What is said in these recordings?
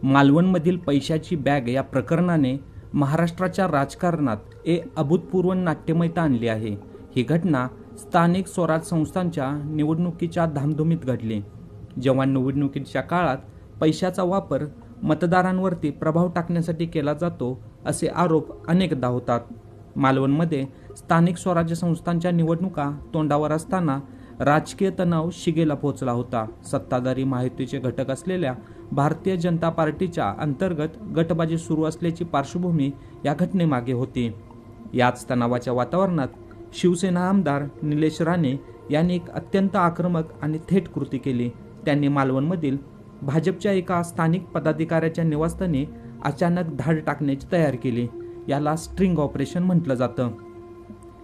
मालवणमधील पैशाची बॅग या प्रकरणाने महाराष्ट्राच्या राजकारणात अभूतपूर्व नाट्यमयता आणली आहे. ही घटना स्थानिक स्वराज संस्थांच्या निवडणुकीच्या धामधुमीत घडली, जेव्हा निवडणुकीच्या काळात पैशाचा वापर मतदारांवरती प्रभाव टाकण्यासाठी केला जातो असे आरोप अनेकदा होतात. मालवणमध्ये स्थानिक स्वराज्य संस्थांच्या निवडणुका तोंडावर असताना राजकीय तणाव शिगेला पोहोचला होता. सत्ताधारी महायुतीचे घटक असलेल्या भारतीय जनता पार्टीच्या अंतर्गत गटबाजी सुरू असल्याची पार्श्वभूमी या घटनेमागे होती. याच तणावाच्या वातावरणात शिवसेना आमदार निलेश राणे यांनी एक अत्यंत आक्रमक आणि थेट कृती केली. त्यांनी मालवणमधील भाजपच्या एका स्थानिक पदाधिकाऱ्याच्या निवासस्थानी अचानक धाड टाकण्याची तयारी केली. याला स्ट्रिंग ऑपरेशन म्हटलं जातं.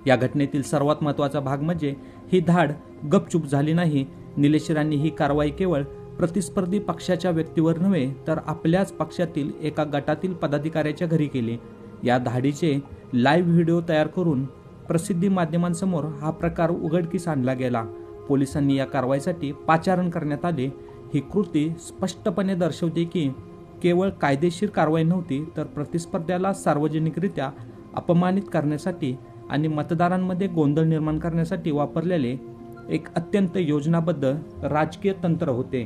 या घटनेतील सर्वात महत्त्वाचा भाग म्हणजे ही धाड गपचूप झाली नाही. निलेश राणे ही कारवाई केवळ प्रतिस्पर्धी पक्षाच्या व्यक्तीवर नव्हे तर आपल्याच पक्षातील एका गटातील पदाधिकाऱ्याच्या घरी केली. या धाडीचे लाईव्ह व्हिडिओ तयार करून प्रसिद्धी माध्यमांसमोर हा प्रकार उघडकीस आणला गेला. पोलिसांनी या कारवाईसाठी पाचारण करण्यात आले. ही कृती स्पष्टपणे दर्शवते की केवळ कायदेशीर कारवाई नव्हती, तर प्रतिस्पर्ध्याला सार्वजनिकरित्या अपमानित करण्यासाठी आणि मतदारांमध्ये गोंधळ निर्माण करण्यासाठी वापरलेले एक अत्यंत योजनाबद्ध राजकीय तंत्र होते.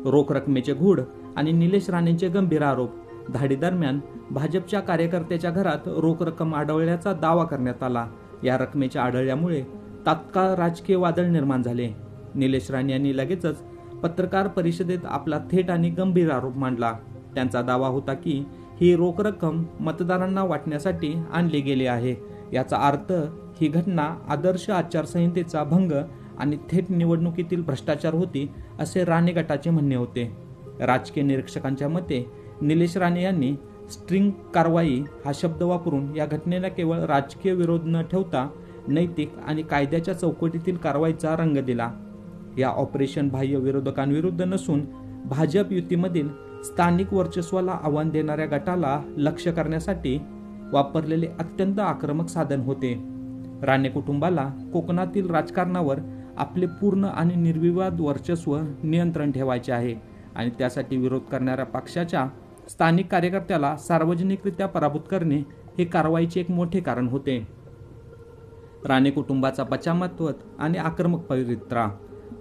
रोख रकमेचे गूढ आणि निलेश राणेंचे गंभीर आरोप. धाडीदरम्यान भाजपच्या कार्यकर्त्याच्या घरात रोख रक्कम आढळल्याचा दावा करण्यात आला. या रकमेच्या आढळल्यामुळे तात्काळ राजकीय वादळ निर्माण झाले. निलेश राणे यांनी लगेचच पत्रकार परिषदेत आपला थेट आणि गंभीर आरोप मांडला. त्यांचा दावा होता की ही रोख रक्कम मतदारांना वाटण्यासाठी आणली गेली आहे. याचा अर्थ ही घटना आदर्श आचारसंहितेचा भंग आणि थेट निवडणुकीतील भ्रष्टाचार होती, असे राणे गटाचे म्हणणे होते. राजकीय निरीक्षकांच्या मते निलेश राणे यांनी स्ट्रिंग कारवाई हा शब्द वापरून या घटनेला केवळ राजकीय विरोध न ठेवता नैतिक आणि कायद्याच्या चौकटीतील कारवाईचा रंग दिला. या ऑपरेशन बाह्य विरोधकांविरुद्ध नसून भाजप युतीमधील स्थानिक वर्चस्वाला आव्हान देणाऱ्या गटाला लक्ष्य करण्यासाठी वापरलेले अत्यंत आक्रमक साधन होते. राणे कुटुंबाला कोकणातील राजकारणावर आपले पूर्ण आणि निर्विवाद वर्चस्व नियंत्रण ठेवायचे आहे आणि त्यासाठी विरोध करणाऱ्या पक्षाच्या स्थानिक कार्यकर्त्याला सार्वजनिकरित्या पराभूत करणे हे कारवाईचे एक मोठे कारण होते. राणे कुटुंबाचा बचावत्व आणि आक्रमक पवित्रा.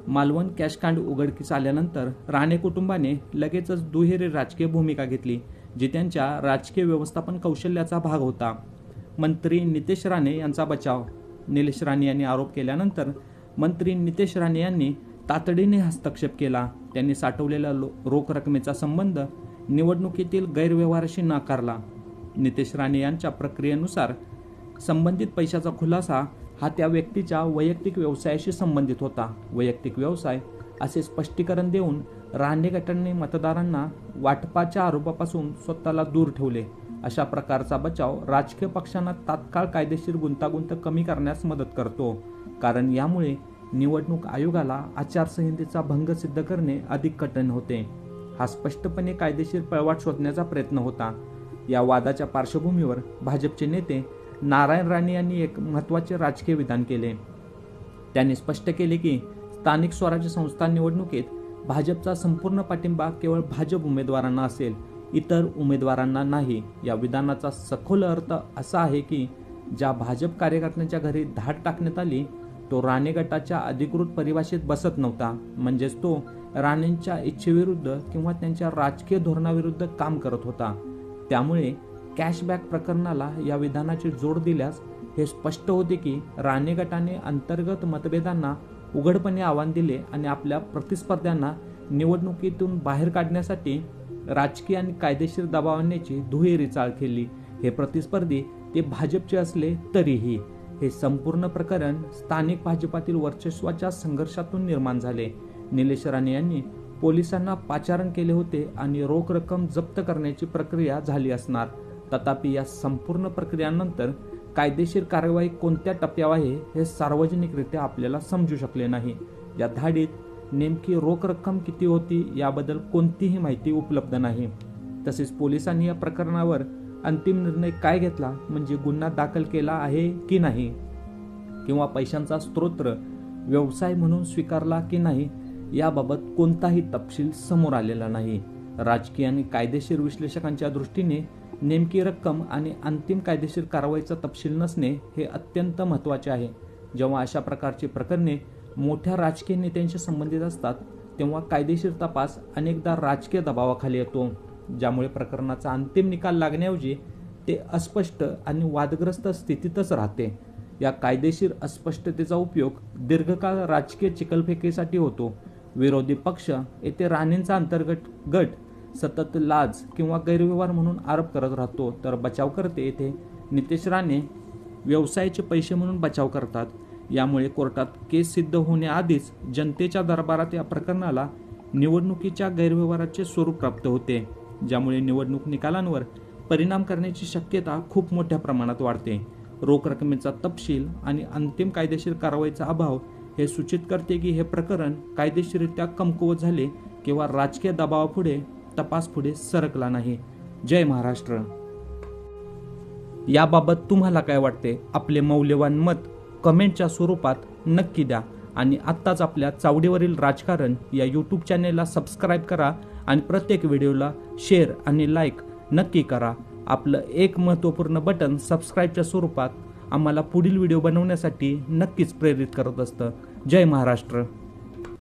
मालवण कॅशकांड उघडकीस आल्यानंतर राणे कुटुंबाने लगेचच दुहेरी राजकीय भूमिका घेतली, जी त्यांच्या राजकीय व्यवस्थापन कौशल्याचा भाग होता. मंत्री नितेश राणे यांचा बचाव. निलेश राणे यांनी आरोप केल्यानंतर मंत्री नितेश राणे यांनी तातडीने हस्तक्षेप केला. त्यांनी साठवलेल्या रोख रकमेचा संबंध निवडणुकीतील गैरव्यवहाराशी नाकारला. नितेश राणे यांच्या प्रक्रियेनुसार संबंधित पैशाचा खुलासा हा त्या व्यक्तीच्या वैयक्तिक व्यवसायाशी संबंधित होता. वैयक्तिक व्यवसाय असे स्पष्टीकरण देऊन राणे गटाने मतदारांना वाटपाच्या आरोपापासून स्वतःला दूर ठेवले. अशा प्रकारचा बचाव राजकीय पक्षांना तात्काळ कायदेशीर गुंतागुंत कमी करण्यास मदत करतो, कारण यामुळे निवडणूक आयोगाला आचारसंहितेचा भंग सिद्ध करणे अधिक कठीण होते. हा स्पष्टपणे कायदेशीर पळवाट शोधण्याचा प्रयत्न होता. या वादाच्या पार्श्वभूमीवर भाजपचे नेते नारायण राणे यांनी एक महत्त्वाचे राजकीय विधान केले. त्यांनी स्पष्ट केले की स्थानिक स्वराज्य संस्था निवडणुकीत भाजपचा संपूर्ण पाठिंबा केवळ भाजप उमेदवारांना असेल, इतर उमेदवारांना नाही. या विधानाचा सखोल अर्थ असा आहे की ज्या भाजप कार्यकर्त्यांच्या घरी धाड टाकण्यात आली तो राणे गटाच्या अधिकृत परिभाषेत बसत नव्हता. म्हणजेच तो राणेंच्या इच्छेविरुद्ध किंवा त्यांच्या राजकीय धोरणाविरुद्ध काम करत होता. त्यामुळे कॅशबॅक प्रकरणाला या विधानाची जोड दिल्यास हे स्पष्ट होते की राणे गटाने अंतर्गत मतभेदांना उघडपणे आव्हान दिले आणि आपल्या प्रतिस्पर्ध्यांना निवडणुकीतून बाहेर काढण्यासाठी राजकीय आणि कायदेशीर दबाव आणण्याची दुहेरी चाल केली. हे प्रतिस्पर्धी ते भाजपचे असले तरीही हे संपूर्ण प्रकरण स्थानिक भाजपातील वर्चस्वाच्या संघर्षातून निर्माण झाले. निलेश राणे यांनी पोलिसांना पाचारण केले होते आणि रोख रक्कम जप्त करण्याची प्रक्रिया झाली असणार. तथापि या संपूर्ण प्रक्रियेनंतर कायदेशीर कारवाई कोणत्या टप्प्यावर आहे हे सार्वजनिकरित्या आपल्याला समजू शकले नाही. या धाडीत नेमकी रोख रक्कम किती होती याबद्दल कोणतीही माहिती उपलब्ध नाही. तसेच पोलिसांनी या प्रकरणावर अंतिम निर्णय काय घेतला, म्हणजे गुन्हा दाखल केला आहे की नाही किंवा पैशांचा स्रोत व्यवसाय म्हणून स्वीकारला की नाही, याबाबत कोणताही तपशील समोर आलेला नाही. राजकीय आणि कायदेशीर विश्लेषकांच्या दृष्टीने नेमकी रक्कम आणि अंतिम कायदेशीर कारवाईचा तपशील नसणे हे अत्यंत महत्त्वाचे आहे. जेव्हा अशा प्रकारची प्रकरणे मोठ्या राजकीय नेत्यांशी संबंधित असतात तेव्हा कायदेशीर तपास अनेकदा राजकीय दबावाखाली येतो, ज्यामुळे प्रकरणाचा अंतिम निकाल लागण्याऐवजी ते अस्पष्ट आणि वादग्रस्त स्थितीतच राहते. या कायदेशीर अस्पष्टतेचा उपयोग दीर्घकाळ राजकीय चिखलफेकीसाठी होतो. विरोधी पक्ष येथे राणेंचा अंतर्गत गट सतत लाच किंवा गैरव्यवहार म्हणून आरोप करत राहतो, तर बचावकर्ते येथे नितेश राणे व्यवसायाचे पैसे म्हणून बचाव करतात. यामुळे कोर्टात केस सिद्ध होण्याआधीच जनतेच्या दरबारात या प्रकरणाला निवडणुकीच्या गैरव्यवहाराचे स्वरूप प्राप्त होते, ज्यामुळे निवडणूक निकालांवर परिणाम करण्याची शक्यता खूप मोठ्या प्रमाणात वाढते. रोख रकमेचा तपशील आणि अंतिम कायदेशीर कारवाईचा अभाव हे सूचित करते की हे प्रकरण कायदेशीररित्या कमकुवत झाले किंवा राजकीय दबावापुढे तपास पुढे सरकला नाही. जय महाराष्ट्र. याबाबत तुम्हाला काय वाटते? आपले मौल्यवान मत कमेंटच्या स्वरूपात नक्की द्या आणि आत्ताच आपल्या चावडीवरील राजकारण या यूट्यूब चॅनेलला सबस्क्राईब करा आणि प्रत्येक व्हिडिओला शेअर आणि लाईक नक्की करा. आपलं एक महत्त्वपूर्ण बटन सबस्क्राईबच्या स्वरूपात आम्हाला पुढील व्हिडिओ बनवण्यासाठी नक्कीच प्रेरित करत असतं. जय महाराष्ट्र.